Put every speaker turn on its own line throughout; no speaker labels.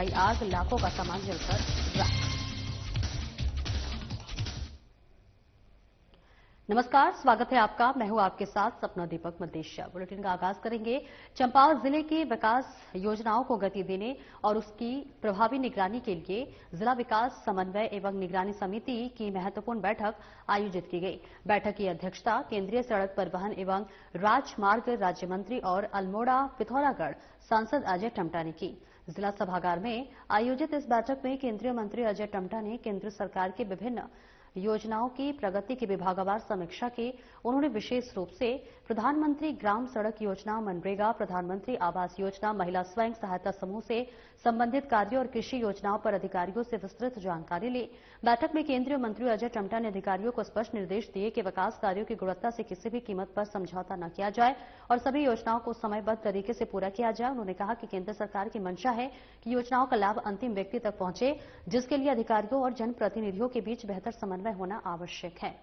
भड़काई आग, लाखों का सामान जलकर राख। नमस्कार, स्वागत है आपका। मैं हूं आपके साथ सपना दीपक मदेशिया। बुलेटिन का आगाज करेंगे। चंपावत जिले के विकास योजनाओं को गति देने और उसकी प्रभावी निगरानी के लिए जिला विकास समन्वय एवं निगरानी समिति की महत्वपूर्ण बैठक आयोजित की गई। बैठक की अध्यक्षता केंद्रीय सड़क परिवहन एवं राजमार्ग राज्य मंत्री और अल्मोड़ा पिथौरागढ़ सांसद अजय टमटा ने की। जिला सभागार में आयोजित इस बैठक में केंद्रीय मंत्री अजय टमटा ने केंद्र सरकार के विभिन्न योजनाओं की प्रगति की विभागवार समीक्षा की। उन्होंने विशेष रूप से प्रधानमंत्री ग्राम सड़क योजना, मनरेगा, प्रधानमंत्री आवास योजना, महिला स्वयं सहायता समूह से संबंधित कार्यों और कृषि योजनाओं पर अधिकारियों से विस्तृत जानकारी ली। बैठक में केंद्रीय मंत्री अजय टमटा ने अधिकारियों को स्पष्ट निर्देश दिए कि विकास कार्यों की गुणवत्ता से किसी भी कीमत पर समझौता न किया जाए और सभी योजनाओं को समयबद्ध तरीके से पूरा किया जाए। उन्होंने कहा कि केंद्र सरकार की मंशा है कि योजनाओं का लाभ अंतिम व्यक्ति तक पहुंचे, जिसके लिए अधिकारियों और जनप्रतिनिधियों के बीच बेहतर समन्वय होना आवश्यक है।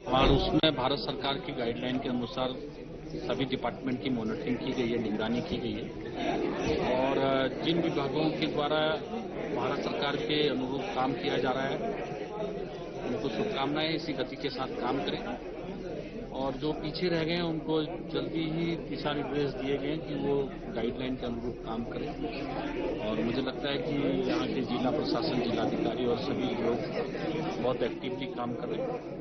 और उसमें भारत सरकार की गाइडलाइन के अनुसार सभी डिपार्टमेंट की मॉनिटरिंग की गई है, निगरानी की गई है और जिन विभागों के द्वारा भारत सरकार के अनुरूप काम किया जा रहा है उनको शुभकामनाएं, इसी गति के साथ काम करें और जो पीछे रह गए हैं उनको जल्दी ही दिशा निर्देश दिए गए कि वो गाइडलाइन के अनुरूप काम करें और मुझे लगता है कि यहाँ के जिला प्रशासन, जिलाधिकारी और सभी लोग बहुत एक्टिवली काम कर रहे हैं।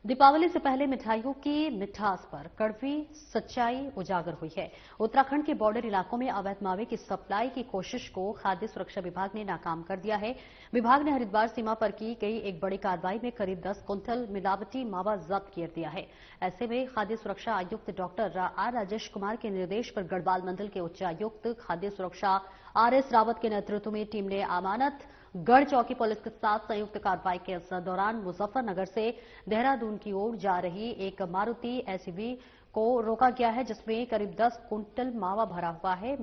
दीपावली से पहले मिठाइयों की मिठास पर कड़वी सच्चाई उजागर हुई है। उत्तराखंड के बॉर्डर इलाकों में अवैध मावे की सप्लाई की कोशिश को खाद्य सुरक्षा विभाग ने नाकाम कर दिया है। विभाग ने हरिद्वार सीमा पर की गई एक बड़ी कार्रवाई में करीब 10 कुंटल मिलावटी मावा जब्त कर दिया है। ऐसे में खाद्य सुरक्षा आयुक्त डॉक्टर आर राजेश कुमार के निर्देश पर गढ़वाल मंडल के उच्चायुक्त खाद्य सुरक्षा आरएस रावत के नेतृत्व में टीम ने अमानत गढ़ चौकी पुलिस के साथ संयुक्त कार्रवाई के दौरान मुजफ्फरनगर से देहरादून की ओर जा रही एक मारुति एसयूवी को रोका गया है, जिसमें करीब 10 कुंटल मावा भरा हुआ है,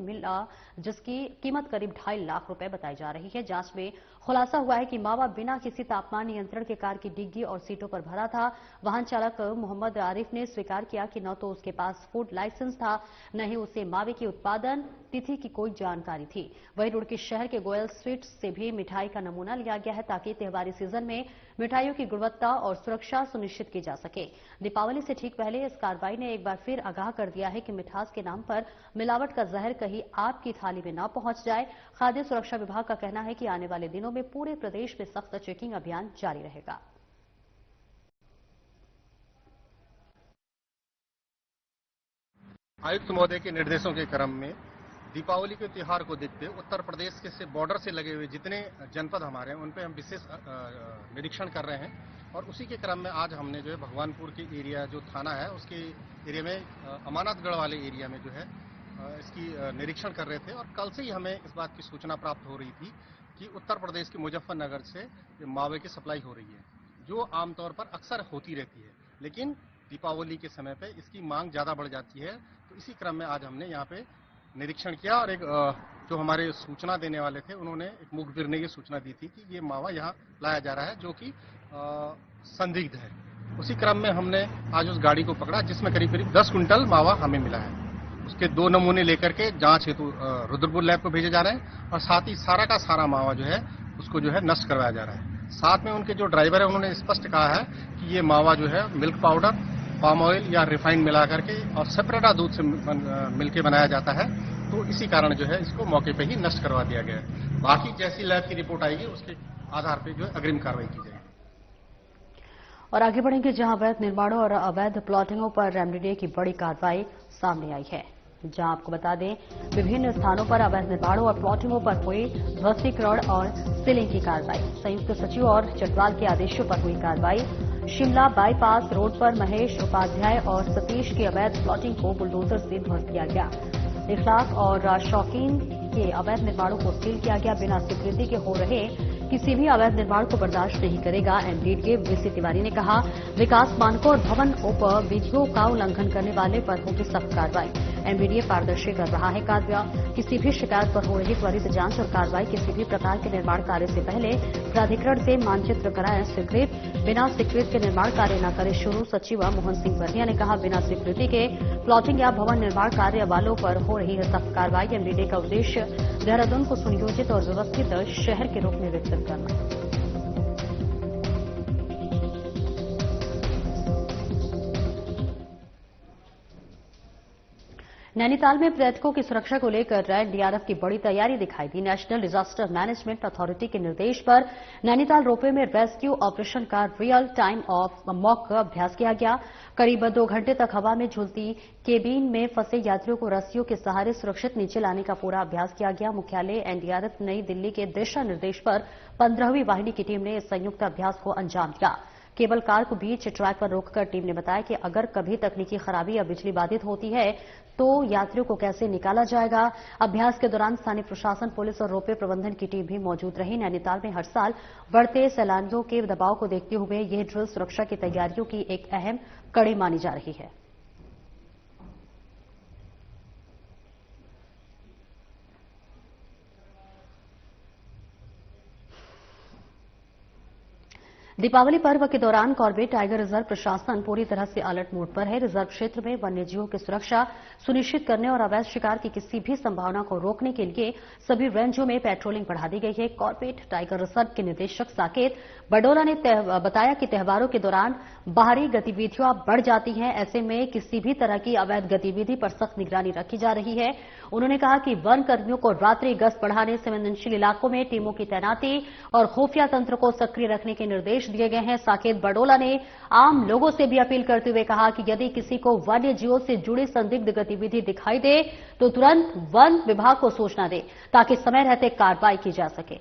जिसकी कीमत करीब 2.5 लाख रुपए बताई जा रही है। जांच में खुलासा हुआ है कि मावा बिना किसी तापमान नियंत्रण के कार की डिग्गी और सीटों पर भरा था। वाहन चालक मोहम्मद आरिफ ने स्वीकार किया कि न तो उसके पास फूड लाइसेंस था, न ही उसे मावे की उत्पादन तिथि की कोई जानकारी थी। वहीं रुड़की शहर के गोयल स्वीट्स से भी मिठाई का नमूना लिया गया है ताकि त्योहारी सीजन में मिठाइयों की गुणवत्ता और सुरक्षा सुनिश्चित की जा सके। दीपावली से ठीक पहले इस कार्रवाई ने एक बार फिर आगाह कर दिया है कि मिठास के नाम पर मिलावट का जहर कहीं आपकी थाली में न पहुंच जाए। खाद्य सुरक्षा विभाग का कहना है कि आने वाले दिनों में पूरे प्रदेश में सख्त चेकिंग अभियान जारी रहेगा।
आयुक्त महोदय के निर्देशों के क्रम में दीपावली के त्योहार को देखते उत्तर प्रदेश के से बॉर्डर से लगे हुए जितने जनपद हमारे हैं उन पे हम विशेष निरीक्षण कर रहे हैं और उसी के क्रम में आज हमने जो है भगवानपुर के एरिया जो थाना है उसके एरिया में अमानतगढ़ वाले एरिया में जो है इसकी निरीक्षण कर रहे थे और कल से ही हमें इस बात की सूचना प्राप्त हो रही थी कि उत्तर प्रदेश के मुजफ्फरनगर से मावे की सप्लाई हो रही है, जो आमतौर पर अक्सर होती रहती है, लेकिन दीपावली के समय पे इसकी मांग ज्यादा बढ़ जाती है। तो इसी क्रम में आज हमने यहाँ पे निरीक्षण किया और एक जो हमारे सूचना देने वाले थे उन्होंने एक मुखबिर ने ये सूचना दी थी कि ये मावा यहाँ लाया जा रहा है जो कि संदिग्ध है। उसी क्रम में हमने आज उस गाड़ी को पकड़ा जिसमें करीब करीब 10 कुंटल मावा हमें मिला है। उसके 2 नमूने लेकर के जांच हेतु रुद्रपुर लैब को भेजे जा रहे हैं और साथ ही सारा का सारा मावा जो है उसको जो है नष्ट करवाया जा रहा है। साथ में उनके जो ड्राइवर है उन्होंने स्पष्ट कहा है कि ये मावा जो है मिल्क पाउडर, पाम ऑयल या रिफाइंड मिला करके और सेपरेटा दूध से मिलके बनाया जाता है, तो इसी कारण जो है इसको मौके पे ही नष्ट करवा दिया गया है। बाकी जैसी लैब की रिपोर्ट आएगी उसके आधार पे जो है अग्रिम कार्रवाई की जाएगी।
और आगे बढ़ेंगे जहां अवैध निर्माणों और अवैध प्लॉटिंगों पर रेमडीडीए की बड़ी कार्रवाई सामने आई है। जहां आपको बता दें विभिन्न स्थानों पर अवैध निर्माणों और प्लॉटिंगों पर हुई ध्वस्तीकरण और सीलिंग की कार्रवाई। संयुक्त सचिव और चटवाल के आदेशों पर हुई कार्रवाई। शिमला बाईपास रोड पर महेश उपाध्याय और सतीश की अवैध प्लॉटिंग को बुलडोजर से ध्वस्त किया गया। इखलाक और शौकीन के अवैध निर्माणों को सील किया गया। बिना स्वीकृति के हो रहे किसी भी अवैध निर्माण को बर्दाश्त नहीं करेगा। एमडीड के वीसी तिवारी ने कहा, विकास मानकों और भवन विधियों का उल्लंघन करने वाले पर होगी सख्त कार्रवाई। एमबीडीए पारदर्शी कर रहा है कार्य। किसी भी शिकायत पर हो रही त्वरित जांच और कार्रवाई। किसी भी प्रकार के निर्माण कार्य से पहले प्राधिकरण से मानचित्र कराएं स्वीकृत। बिना स्वीकृत के निर्माण कार्य न करें शुरू। सचिव मोहन सिंह बर्निया ने कहा, बिना स्वीकृति के प्लॉटिंग या भवन निर्माण कार्य वालों पर हो रही है सख्त कार्रवाई। एमबीडीए का उद्देश्य देहरादून को सुनियोजित और व्यवस्थित शहर के रूप में विकसित करना। नैनीताल में पर्यटकों की सुरक्षा को लेकर एनडीआरएफ की बड़ी तैयारी दिखाई दी। नेशनल डिजास्टर मैनेजमेंट अथॉरिटी के निर्देश पर नैनीताल रोपवे में रेस्क्यू ऑपरेशन का रियल टाइम ऑफ मॉक अभ्यास किया गया। करीब 2 घंटे तक हवा में झूलती केबिन में फंसे यात्रियों को रस्सियों के सहारे सुरक्षित नीचे लाने का पूरा अभ्यास किया गया। मुख्यालय एनडीआरएफ नई दिल्ली के दिशा निर्देश पर 15वीं वाहिनी की टीम ने इस संयुक्त अभ्यास को अंजाम दिया। केबल कार को बीच ट्रैक पर रोककर टीम ने बताया कि अगर कभी तकनीकी खराबी या बिजली बाधित होती है तो यात्रियों को कैसे निकाला जाएगा। अभ्यास के दौरान स्थानीय प्रशासन, पुलिस और रोपवे प्रबंधन की टीम भी मौजूद रही। नैनीताल में हर साल बढ़ते सैलानियों के दबाव को देखते हुए यह ड्रिल सुरक्षा की तैयारियों की एक अहम कड़ी मानी जा रही है। दीपावली पर्व के दौरान कॉर्बेट टाइगर रिजर्व प्रशासन पूरी तरह से अलर्ट मोड पर है। रिजर्व क्षेत्र में वन्यजीवों की सुरक्षा सुनिश्चित करने और अवैध शिकार की किसी भी संभावना को रोकने के लिए सभी रेंजों में पेट्रोलिंग बढ़ा दी गई है। कॉर्बेट टाइगर रिजर्व के निदेशक साकेत बडोला ने बताया कि त्योहारों के दौरान बाहरी गतिविधियां बढ़ जाती हैं। ऐसे में किसी भी तरह की अवैध गतिविधि पर सख्त निगरानी रखी जा रही है। उन्होंने कहा कि वन कर्मियों को रात्रि गश्त बढ़ाने, संवेदनशील इलाकों में टीमों की तैनाती और खुफिया तंत्र को सक्रिय रखने के निर्देश दिए गए हैं। साकेत बडोला ने आम लोगों से भी अपील करते हुए कहा कि यदि किसी को वन्य जीवों से जुड़ी संदिग्ध गतिविधि दिखाई दे तो तुरंत वन विभाग को सूचना दे ताकि समय रहते कार्रवाई की जा सके।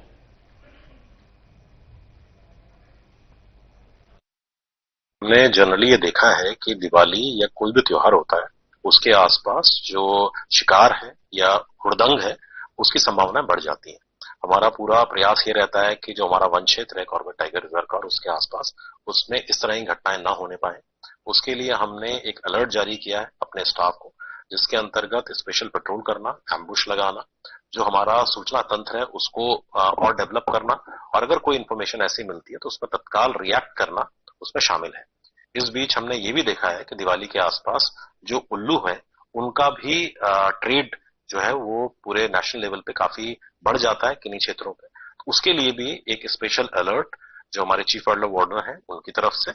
हमने जनरली ये देखा है कि दिवाली या कोई भी त्योहार होता है उसके आसपास जो शिकार है या हुड़दंग है उसकी संभावनाएं बढ़ जाती हैं। हमारा पूरा प्रयास ये रहता है कि जो हमारा वन क्षेत्र है कॉर्बेट टाइगर रिजर्व का और उसके आसपास उसमें इस तरह की घटनाएं ना होने पाए। उसके लिए हमने एक अलर्ट जारी किया है अपने स्टाफ को, जिसके अंतर्गत स्पेशल पेट्रोल करना, एम्बुश लगाना, जो हमारा सूचना तंत्र है उसको और डेवलप करना और अगर कोई इन्फॉर्मेशन ऐसी मिलती है तो उसमें तत्काल रिएक्ट करना उसमें शामिल है। इस बीच हमने ये भी देखा है कि दिवाली के आसपास जो उल्लू है उनका भी ट्रेड जो है वो पूरे नेशनल लेवल पे काफी बढ़ जाता है किन्हीं क्षेत्रों पे। उसके लिए भी एक स्पेशल अलर्ट जो हमारे चीफ वाइल्ड लाइफ वार्डन है उनकी तरफ से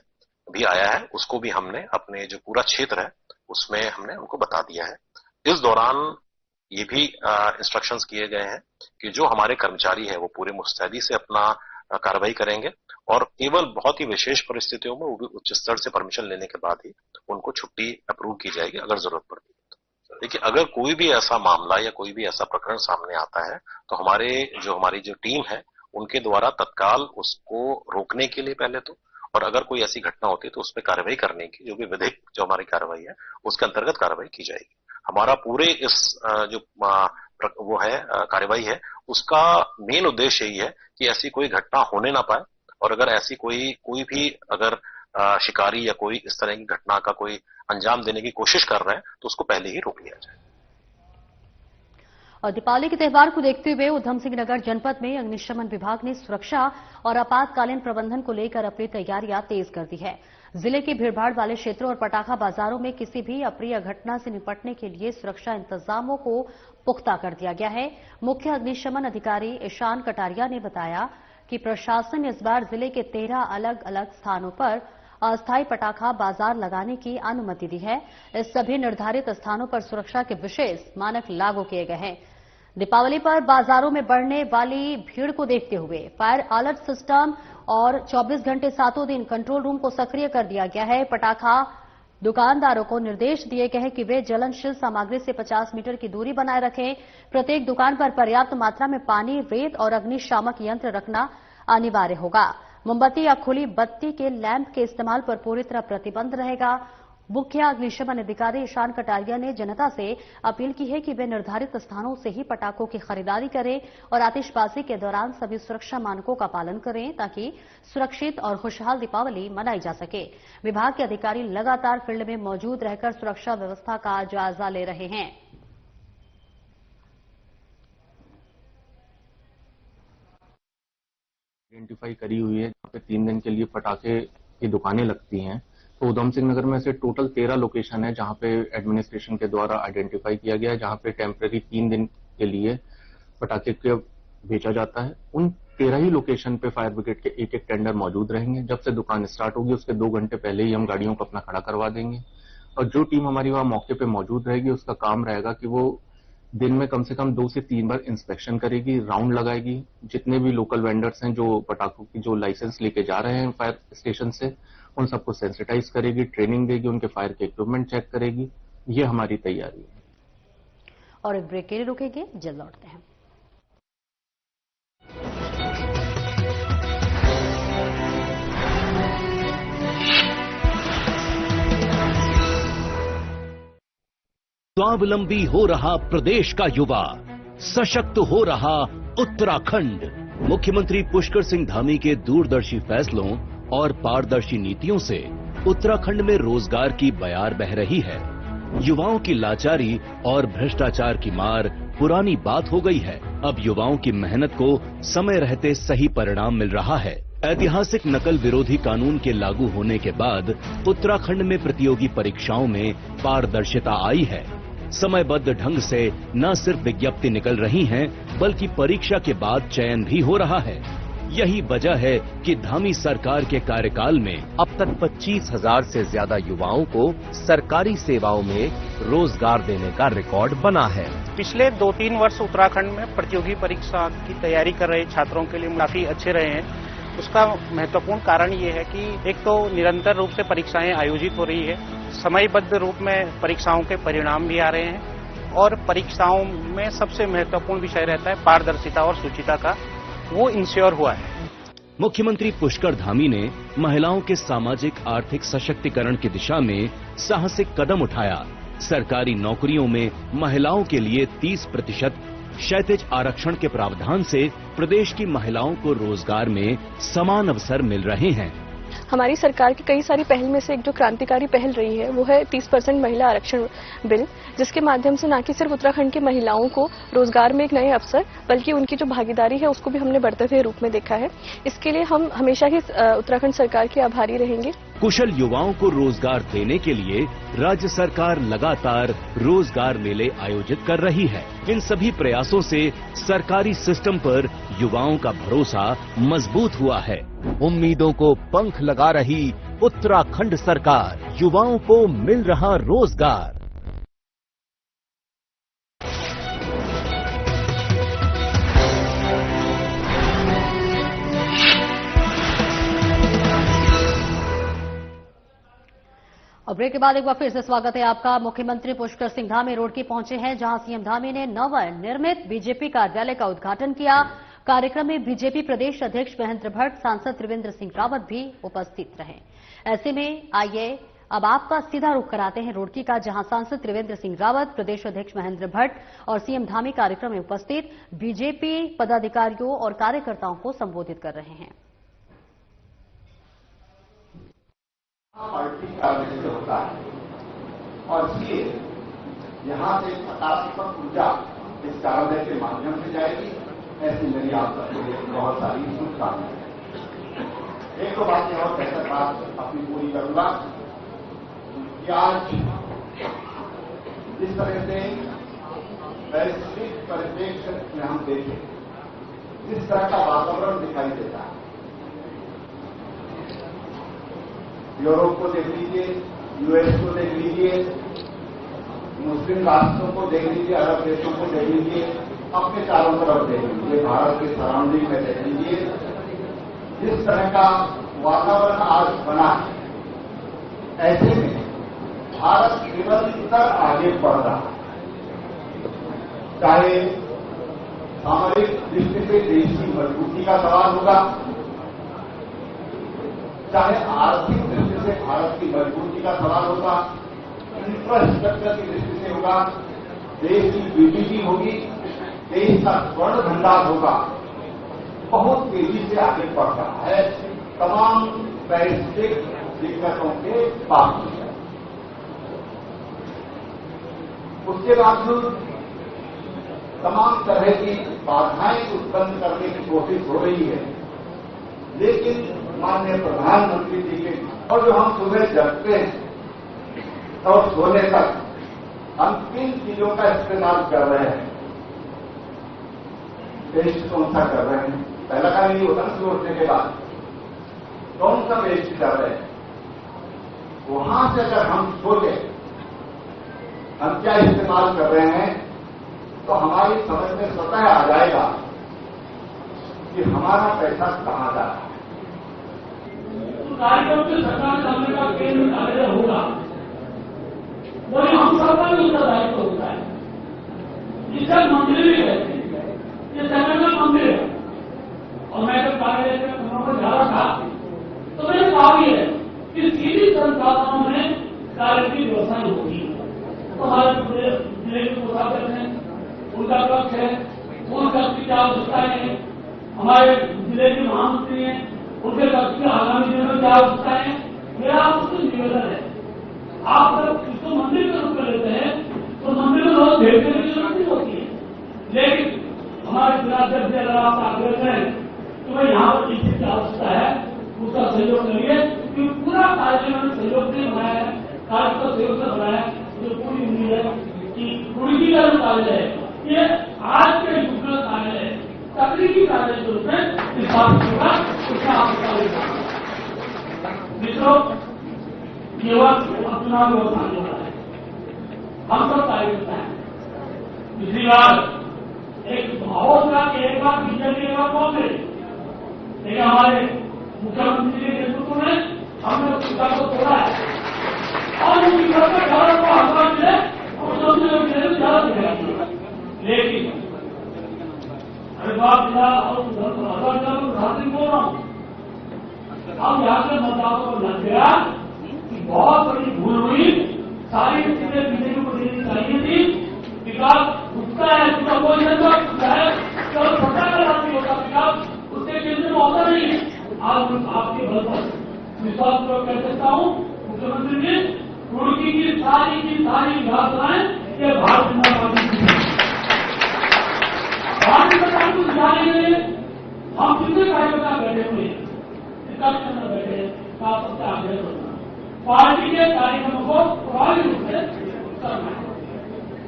भी आया है, उसको भी हमने अपने जो पूरा क्षेत्र है उसमें हमने उनको बता दिया है। इस दौरान ये भी इंस्ट्रक्शंस किए गए हैं कि जो हमारे कर्मचारी है वो पूरे मुस्तैदी से अपना कार्रवाई करेंगे और केवल बहुत ही विशेष परिस्थितियों में वो भी उच्च स्तर से परमिशन लेने के बाद ही उनको छुट्टी अप्रूव की जाएगी अगर जरूरत पड़ती है। देखिए, अगर कोई भी ऐसा मामला या कोई भी ऐसा प्रकरण सामने आता है तो हमारी जो टीम है उनके द्वारा तत्काल उसको रोकने के लिए पहले तो, और अगर कोई ऐसी घटना होती है तो उस पर कार्रवाई करने की जो भी विधिक जो हमारी कार्रवाई है उसके अंतर्गत कार्रवाई की जाएगी। हमारा पूरे इस जो वो है कार्रवाई है उसका मेन उद्देश्य यही है कि ऐसी कोई घटना होने ना पाए और अगर ऐसी कोई भी अगर शिकारी या कोई इस तरह की घटना का कोई अंजाम देने की कोशिश कर रहे हैं तो उसको पहले ही रोक लिया जाए।
और दीपावली के त्यौहार को देखते हुए उधम सिंह नगर जनपद में अग्निशमन विभाग ने सुरक्षा और आपातकालीन प्रबंधन को लेकर अपनी तैयारियां तेज कर दी है। जिले के भीड़भाड़ वाले क्षेत्रों और पटाखा बाजारों में किसी भी अप्रिय घटना से निपटने के लिए सुरक्षा इंतजामों को पुख्ता कर दिया गया है। मुख्य अग्निशमन अधिकारी ईशान कटारिया ने बताया कि प्रशासन ने इस बार जिले के 13 अलग अलग स्थानों पर अस्थायी पटाखा बाजार लगाने की अनुमति दी है। इस सभी निर्धारित स्थानों पर सुरक्षा के विशेष मानक लागू किए गए हैं। दीपावली पर बाजारों में बढ़ने वाली भीड़ को देखते हुए फायर अलर्ट सिस्टम और 24 घंटे सातों दिन कंट्रोल रूम को सक्रिय कर दिया गया है। पटाखा दुकानदारों को निर्देश दिए गए हैं कि वे ज्वलनशील सामग्री से 50 मीटर की दूरी बनाए रखें। प्रत्येक दुकान पर पर्याप्त मात्रा में पानी, रेत और अग्निशामक यंत्र रखना अनिवार्य होगा। मोमबत्ती या खुली बत्ती के लैंप के इस्तेमाल पर पूरी तरह प्रतिबंध रहेगा। मुख्य अग्निशमन अधिकारी ईशान कटारिया ने जनता से अपील की है कि वे निर्धारित स्थानों से ही पटाखों की खरीदारी करें और आतिशबाजी के दौरान सभी सुरक्षा मानकों का पालन करें ताकि सुरक्षित और खुशहाल दीपावली मनाई जा सके। विभाग के अधिकारी लगातार फील्ड में मौजूद रहकर सुरक्षा व्यवस्था का जायजा ले रहे हैं।
आइडेंटिफाई करी हुई है जहाँ पे 3 दिन के लिए पटाखे की दुकानें लगती हैं। तो उधम सिंह नगर में से टोटल 13 लोकेशन है जहां पे एडमिनिस्ट्रेशन के द्वारा आइडेंटिफाई किया गया है, जहां पे टेम्परेरी 3 दिन के लिए पटाखे को बेचा जाता है। उन 13 ही लोकेशन पे फायर ब्रिगेड के एक टेंडर मौजूद रहेंगे। जब से दुकान स्टार्ट होगी उसके 2 घंटे पहले ही हम गाड़ियों को अपना खड़ा करवा देंगे और जो टीम हमारी वहां मौके पे मौजूद रहेगी उसका काम रहेगा कि वो दिन में कम से कम 2 से 3 बार इंस्पेक्शन करेगी, राउंड लगाएगी। जितने भी लोकल वेंडर्स हैं जो पटाखों की जो लाइसेंस लेके जा रहे हैं फायर स्टेशन से, उन सबको सेंसिटाइज करेगी, ट्रेनिंग देगी, उनके फायर के इक्विपमेंट चेक करेगी। ये हमारी तैयारी है।
और एक ब्रेक के लिए रुकेंगे, जल्द लौटते हैं।
स्वावलंबी हो रहा प्रदेश का युवा, सशक्त हो रहा उत्तराखंड। मुख्यमंत्री पुष्कर सिंह धामी के दूरदर्शी फैसलों और पारदर्शी नीतियों से उत्तराखंड में रोजगार की बयार बह रही है। युवाओं की लाचारी और भ्रष्टाचार की मार पुरानी बात हो गई है। अब युवाओं की मेहनत को समय रहते सही परिणाम मिल रहा है। ऐतिहासिक नकल विरोधी कानून के लागू होने के बाद उत्तराखंड में प्रतियोगी परीक्षाओं में पारदर्शिता आई है। समयबद्ध ढंग से न सिर्फ विज्ञप्ति निकल रही हैं, बल्कि परीक्षा के बाद चयन भी हो रहा है। यही वजह है कि धामी सरकार के कार्यकाल में अब तक 25,000 से ज्यादा युवाओं को सरकारी सेवाओं में रोजगार देने का रिकॉर्ड बना है।
पिछले 2-3 वर्ष उत्तराखंड में प्रतियोगी परीक्षा की तैयारी कर रहे छात्रों के लिए काफी अच्छे रहे हैं। उसका महत्वपूर्ण कारण ये है कि एक तो निरंतर रूप से परीक्षाएं आयोजित हो रही है, समयबद्ध रूप में परीक्षाओं के परिणाम भी आ रहे हैं और परीक्षाओं में सबसे महत्वपूर्ण विषय रहता है पारदर्शिता और शुचिता का, वो इंश्योर हुआ है।
मुख्यमंत्री पुष्कर धामी ने महिलाओं के सामाजिक आर्थिक सशक्तिकरण की दिशा में साहसिक कदम उठाया। सरकारी नौकरियों में महिलाओं के लिए 30% क्षैतिज आरक्षण के प्रावधान से प्रदेश की महिलाओं को रोजगार में समान अवसर मिल रहे हैं।
हमारी सरकार की कई सारी पहल में से एक जो क्रांतिकारी पहल रही है वो है 30% महिला आरक्षण बिल, जिसके माध्यम से न कि सिर्फ उत्तराखंड की महिलाओं को रोजगार में एक नए अवसर बल्कि उनकी जो भागीदारी है उसको भी हमने बढ़ते हुए रूप में देखा है। इसके लिए हम हमेशा ही उत्तराखंड सरकार के आभारी रहेंगे।
कुशल युवाओं को रोजगार देने के लिए राज्य सरकार लगातार रोजगार मेले आयोजित कर रही है। इन सभी प्रयासों से सरकारी सिस्टम पर युवाओं का भरोसा मजबूत हुआ है। उम्मीदों को पंख लगा रही उत्तराखंड सरकार, युवाओं को मिल रहा रोजगार।
और ब्रेक के बाद एक बार फिर से स्वागत है आपका। मुख्यमंत्री पुष्कर सिंह धामी रोडकी पहुंचे हैं, जहां सीएम धामी ने नवनिर्मित बीजेपी कार्यालय का उद्घाटन किया। कार्यक्रम में बीजेपी प्रदेश अध्यक्ष महेंद्र भट्ट, सांसद त्रिवेंद्र सिंह रावत भी उपस्थित रहे। ऐसे में आइए अब आपका सीधा रुख कराते हैं रोडकी का, जहां सांसद त्रिवेंद्र सिंह रावत, प्रदेश अध्यक्ष महेंद्र भट्ट और सीएम धामी कार्यक्रम में उपस्थित बीजेपी पदाधिकारियों और कार्यकर्ताओं को संबोधित कर रहे हैं।
पार्टी कार्यालय से होता है और इसलिए यहाँ से सकारात्मक ऊर्जा इस कार्यालय के माध्यम से जाएगी। ऐसी मेरी आप सबके लिए बहुत सारी शुभकामनाएं। एक तो बात और बेहतर बात अपनी पूरी करूंगा कि आज जिस तरह से वैश्विक परिप्रेक्ष्य में हम देखें, जिस तरह का वातावरण दिखाई देता है, यूरोप को देख लीजिए, यूएस को देख लीजिए, मुस्लिम राष्ट्रों को देख लीजिए, अरब देशों को देख लीजिए, अपने चारों तरफ देख लीजिए, भारत के सराउंडिंग में देख लीजिए, जिस तरह का वातावरण आज बना है, ऐसे में भारत निरंतर आगे बढ़ रहा है। चाहे सामरिक दृष्टि से देश की मजबूती का सवाल होगा, चाहे आर्थिक दृष्टि से भारत की मजबूती का सवाल होगा, इंफ्रास्ट्रक्चर की दृष्टि से होगा, देश की बीडीपी होगी, देश का स्वर्ण भंडार होगा, बहुत तेजी से आगे बढ़ रहा है तमाम वैश्विक दिक्कतों के बावजूद। उसके बावजूद तमाम तरह की बाधाएं उत्पन्न करने की कोशिश हो रही है, लेकिन माननीय प्रधानमंत्री जी के और जो हम सुबह जगते हैं और सोने तक हम किन चीजों का इस्तेमाल कर रहे हैं, वेस्ट कौन सा कर रहे हैं, पहला काम ये होता है सोचने के बाद कौन सा वेस्ट कर रहे हैं, वहां से अगर हम सोचे हम क्या इस्तेमाल कर रहे हैं तो हमारी समझ में स्वतः आ जाएगा कि हमारा पैसा कहां जा रहा है।
कार्यक्रम से सरकार चलाने का केंद्र कार्य होगा, वही हम सबका भी उत्तरदायित्व होता है। जिससे मंदिर भी रहते हैं, ये समय का मंदिर है, और मैं जब कार्यालय में वहां पर जा रहा था तो मैंने कहा भी है कि सीधी संस्थाओं में कार्य की व्यवस्था होगी। तो हमारे जिले के मुसाफिर हैं, उनका पक्ष है, उनका क्या आवश्यकताएं हैं, हमारे जिले के महामंत्री हैं, उनके पक्ष के आगामी दिनों में क्या आवश्यकताएं हैं। मेरा आपसे निवेदन है, आप जब इसको मंदिर के रूप में लेते हैं तो मंदिर में रोज भेजने की जरूरत नहीं होती है, लेकिन हमारे जिलाध्यक्ष से अगर आप आग्रह करें तो भाई यहाँ पर किसी की आवश्यकता है उसका सहयोग करिए, क्योंकि पूरा कार्य मैंने सहयोग से बनाया है, कार्य का सहयोग से बनाया है। मुझे पूरी उम्मीद है कि रुड़की का जो कार्य है ये आज के युग का कार्य है, तकनीकी कार्य के रूप में स्थापित होगा, उसका आप मित्रों केवल चुनाव व्यवस्था हो रहा है, हम सब कार्यकर्ता हैं। पिछली बार एक माहौल था कि एक बार बीजेपी एक बार कांग्रेस, लेकिन हमारे मुख्यमंत्री के नेतृत्व में हमने उस मुद्दा को तोड़ा है और उस मुद्दा पर ज्यादा को हटा मिले और सबसे ज्यादा दिखाई। लेकिन हरिद्वार जिला और हरिद्वार जिला में प्रशासन बोल रहा हूं, अब यहाँ के मतदाताओं को लग गया कि बहुत बड़ी भूल हुई, सारी चीजें बीजेपी को देनी चाहिए थी। विकास उठता है, उसका कोई नहीं है, केवल सत्ता का रास्ते होता विकास उसके केंद्र में होता नहीं है। आज आपके बल पर विश्वास को कह सकता हूं, मुख्यमंत्री जी रुड़की की सारी विकासलाएं ये भारतीय जनता पार्टी की भारतीय जनता पार्टी को दिखाने के लिए हम कितने कार्यकर्ता बैठे हुए हैं, करना बैठे आप सबसे आग्रह करना पार्टी के कार्यक्रमों को प्रभावी रूप से करना है।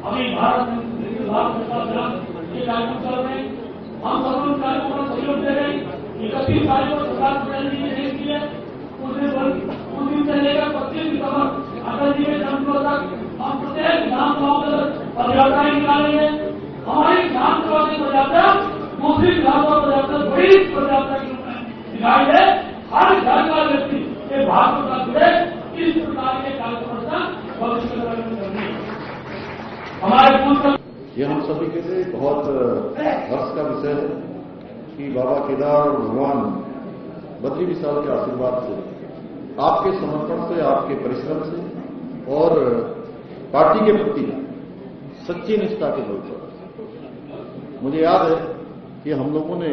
अभी भारत ये कार्यक्रम चल रहे हैं, हम सब उन कार्यक्रमों का सहयोग दे रहे हैं। 31 तारीख को सरकार की है, उस दिन से लेकर 25 दिसंबर अटल जी के जन्मदिन तक हम प्रत्येक विधानसभाओं में पदयात्राएं निकालेंगे। हमारी विधानसभा की पदयात्रा दूसरी विधानसभा पदयात्रा बड़ी पदयात्रा के रूप में दिखाई दे, हर घर का व्यक्ति ये भाजपा का जुड़े, इस प्रकार के कार्यक्रम का भविष्य करनी है। हमारे पूर्व
ये हम सभी के लिए बहुत हर्ष का विषय है कि बाबा केदार और भगवान बद्री विशाल के आशीर्वाद से, आपके समर्पण से, आपके परिश्रम से और पार्टी के प्रति सच्ची निष्ठा के बल पर मुझे याद है कि हम लोगों ने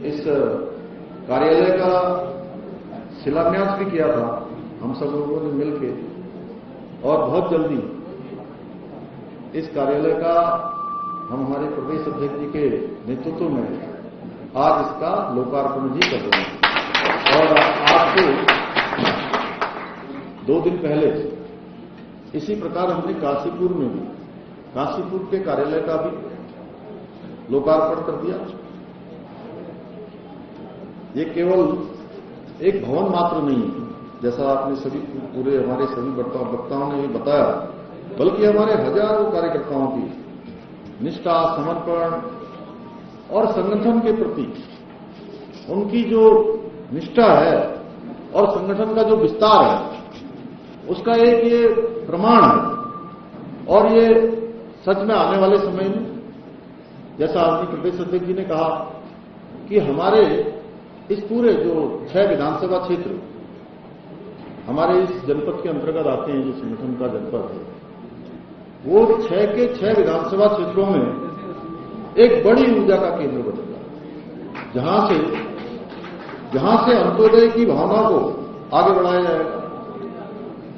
इस कार्यालय का शिलान्यास भी किया था, हम सब लोगों ने मिलकर, और बहुत जल्दी इस कार्यालय का हम हमारे प्रदेश अध्यक्ष जी के नेतृत्व में आज इसका लोकार्पण भी कर रहे हैं। और आपको 2 दिन पहले इसी प्रकार हमने काशीपुर में भी, काशीपुर के कार्यालय का भी लोकार्पण कर दिया। ये केवल एक भवन मात्र नहीं है, जैसा आपने सभी पूरे हमारे सभी वक्ताओं ने बताया, बल्कि हमारे हजारों कार्यकर्ताओं की निष्ठा, समर्पण और संगठन के प्रति उनकी जो निष्ठा है और संगठन का जो विस्तार है, उसका एक ये प्रमाण है। और ये सच में आने वाले समय में, जैसा आदमी प्रदेश अध्यक्ष जी ने कहा कि हमारे इस पूरे जो 6 विधानसभा क्षेत्र हमारे इस जनपद के अंतर्गत आते हैं, जो संगठन का जनपद है, वो 6 के 6 विधानसभा क्षेत्रों में एक बड़ी ऊर्जा का केंद्र बनेगा, जहां से अंत्योदय की भावना को आगे बढ़ाया जाएगा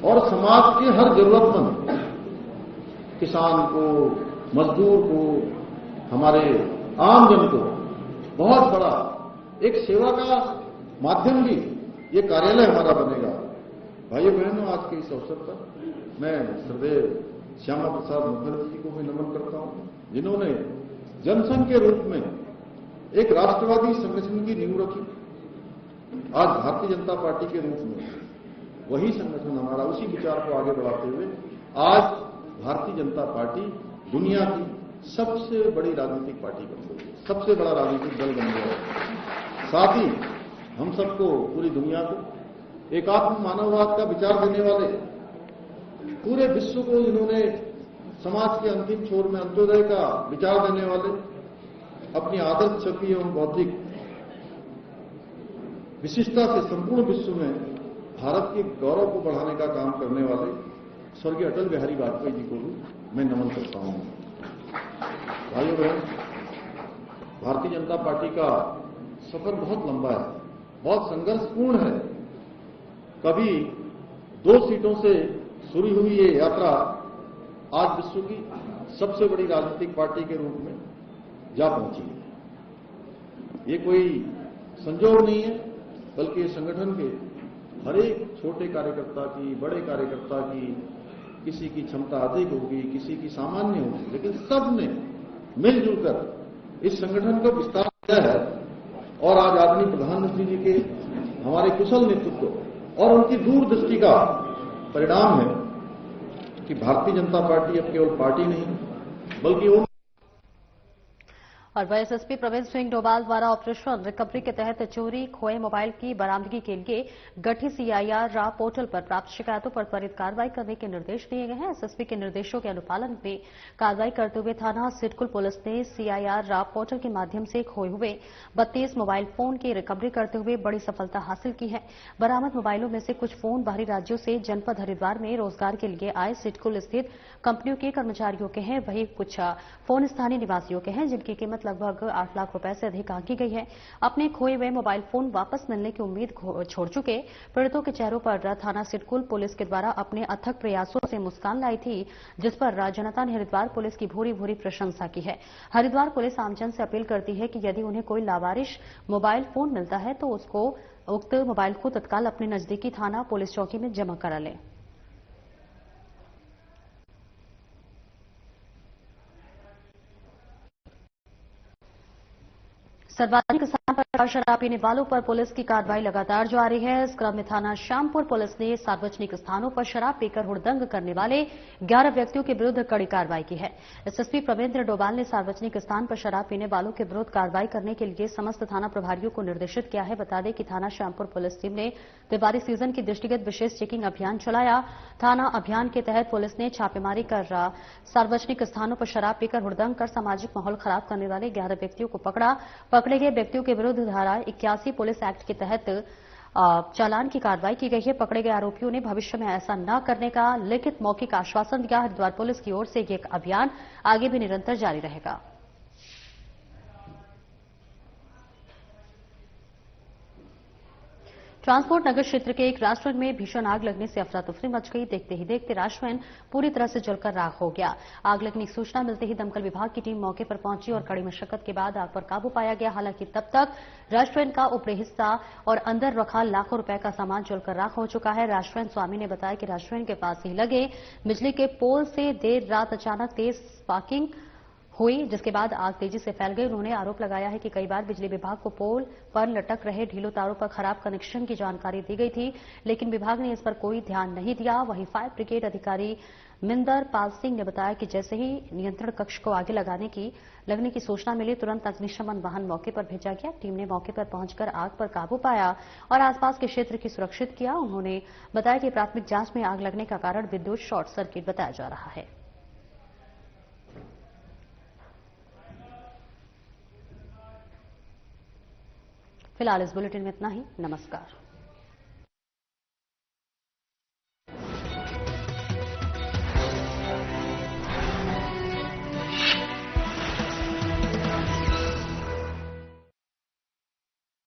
और समाज के हर जरूरतमंद किसान को, मजदूर को, हमारे आम जन को बहुत बड़ा एक सेवा का माध्यम भी ये कार्यालय हमारा बनेगा। भाइयों बहनों, आज के इस अवसर पर मैं श्रद्धेय श्यामा प्रसाद मुखर्जी जी को भी नमन करता हूं, जिन्होंने जनसंघ के रूप में एक राष्ट्रवादी संगठन की नींव रखी। आज भारतीय जनता पार्टी के रूप में वही संगठन हमारा उसी विचार को आगे बढ़ाते हुए आज भारतीय जनता पार्टी दुनिया की सबसे बड़ी राजनीतिक पार्टी बन गई है, सबसे बड़ा राजनीतिक दल बन गया है। साथ ही हम सबको, पूरी दुनिया को एकात्म मानववाद का विचार देने वाले, पूरे विश्व को जिन्होंने समाज के अंतिम छोर में अंत्योदय का विचार देने वाले, अपनी आदर्श शक्ति एवं बौद्धिक विशिष्टता से संपूर्ण विश्व में भारत के गौरव को बढ़ाने का काम करने वाले स्वर्गीय अटल बिहारी वाजपेयी जी को भी मैं नमन करता हूं। भाइयों बहन, भारतीय जनता पार्टी का सफर बहुत लंबा है, बहुत संघर्षपूर्ण है। कभी 2 सीटों से शुरू हुई ये यात्रा आज विश्व की सबसे बड़ी राजनीतिक पार्टी के रूप में जा पहुंची है। ये कोई संजोग नहीं है, बल्कि ये संगठन के हर एक छोटे कार्यकर्ता की, बड़े कार्यकर्ता की, किसी की क्षमता अधिक होगी, किसी की सामान्य होगी, लेकिन सब ने मिलजुल कर इस संगठन को विस्तार किया है। और आज आदरणीय प्रधानमंत्री जी के हमारे कुशल नेतृत्व और उनकी दूरदृष्टि का परिणाम है कि भारतीय जनता पार्टी अब केवल पार्टी नहीं, बल्कि उन
और वह एसएसपी प्रवीण सिंह डोभाल द्वारा ऑपरेशन रिकवरी के तहत चोरी खोए मोबाइल की बरामदगी के लिए गठित सीआईआर राव पोर्टल पर प्राप्त शिकायतों पर त्वरित कार्रवाई करने के निर्देश दिए गए हैं। एसएसपी के निर्देशों के अनुपालन में कार्रवाई करते हुए थाना सिडकुल पुलिस ने सीआईआर राव पोर्टल के माध्यम से खोए हुए 32 मोबाइल फोन की रिकवरी करते हुए बड़ी सफलता हासिल की है। बरामद मोबाइलों में से कुछ फोन बाहरी राज्यों से जनपद हरिद्वार में रोजगार के लिए आए सिडकुल स्थित कंपनियों के कर्मचारियों के हैं, वहीं कुछ फोन स्थानीय निवासियों के हैं, जिनकी कीमत लगभग 8 लाख रुपए से अधिक आंकी गई है। अपने खोए हुए मोबाइल फोन वापस मिलने की उम्मीद छोड़ चुके पीड़ितों के चेहरों पर थाना सिडकुल पुलिस के द्वारा अपने अथक प्रयासों से मुस्कान लाई थी, जिस पर जनता ने हरिद्वार पुलिस की भूरी भूरी प्रशंसा की है। हरिद्वार पुलिस आमजन से अपील करती है कि यदि उन्हें कोई लावारिश मोबाइल फोन मिलता है तो उसको उक्त मोबाइल को तत्काल अपने नजदीकी थाना पुलिस चौकी में जमा करा लें। सर्वाधिक स्थान पर शराब पीने वालों पर पुलिस की कार्रवाई लगातार जारी है। इस क्रम में थाना श्यामपुर पुलिस ने सार्वजनिक स्थानों पर शराब पीकर हुड़दंग करने वाले 11 व्यक्तियों के विरुद्ध कड़ी कार्रवाई की है। एसएसपी प्रवीण डोभाल ने सार्वजनिक स्थान पर शराब पीने वालों के विरुद्ध कार्रवाई करने के लिए समस्त थाना प्रभारियों को निर्देशित किया है। बता दें कि थाना श्यामपुर पुलिस टीम ने त्योहारी सीजन के दृष्टिगत विशेष चेकिंग अभियान चलाया। थाना अभियान के तहत पुलिस ने छापेमारी कर सार्वजनिक स्थानों पर शराब पीकर हुड़दंग कर सामाजिक माहौल खराब करने वाले 11 व्यक्तियों को पकड़ा। पकड़े गए व्यक्तियों के विरुद्ध धारा 81 पुलिस एक्ट के तहत चालान की कार्रवाई की गई है। पकड़े गए आरोपियों ने भविष्य में ऐसा न करने का लिखित मौखिक आश्वासन दिया। हरिद्वार पुलिस की ओर से यह अभियान आगे भी निरंतर जारी रहेगा। ट्रांसपोर्ट नगर क्षेत्र के एक रेस्टोरेंट में भीषण आग लगने से अफरा तफरी मच गई। देखते ही देखते रेस्टोरेंट पूरी तरह से जलकर राख हो गया। आग लगने की सूचना मिलते ही दमकल विभाग की टीम मौके पर पहुंची और कड़ी मशक्कत के बाद आग पर काबू पाया गया। हालांकि तब तक रेस्टोरेंट का ऊपरी हिस्सा और अंदर रखा लाखों रुपए का सामान जलकर राख हो चुका है। रेस्टोरेंट स्वामी ने बताया कि रेस्टोरेंट के पास ही लगे बिजली के पोल से देर रात अचानक तेज स्पार्किंग हुई, जिसके बाद आग तेजी से फैल गई। उन्होंने आरोप लगाया है कि कई बार बिजली विभाग को पोल पर लटक रहे ढीलों तारों पर खराब कनेक्शन की जानकारी दी गई थी, लेकिन विभाग ने इस पर कोई ध्यान नहीं दिया। वहीं फायर ब्रिगेड अधिकारी मिंदर पाल सिंह ने बताया कि जैसे ही नियंत्रण कक्ष को आगे लगने की सूचना मिली, तुरंत अग्निशमन वाहन मौके पर भेजा गया। टीम ने मौके पर पहुंचकर आग पर काबू पाया और आसपास के क्षेत्र की सुरक्षित किया। उन्होंने बताया कि प्राथमिक जांच में आग लगने का कारण विद्युत शॉर्ट सर्किट बताया जा रहा है। फिलहाल इस बुलेटिन में इतना ही। नमस्कार।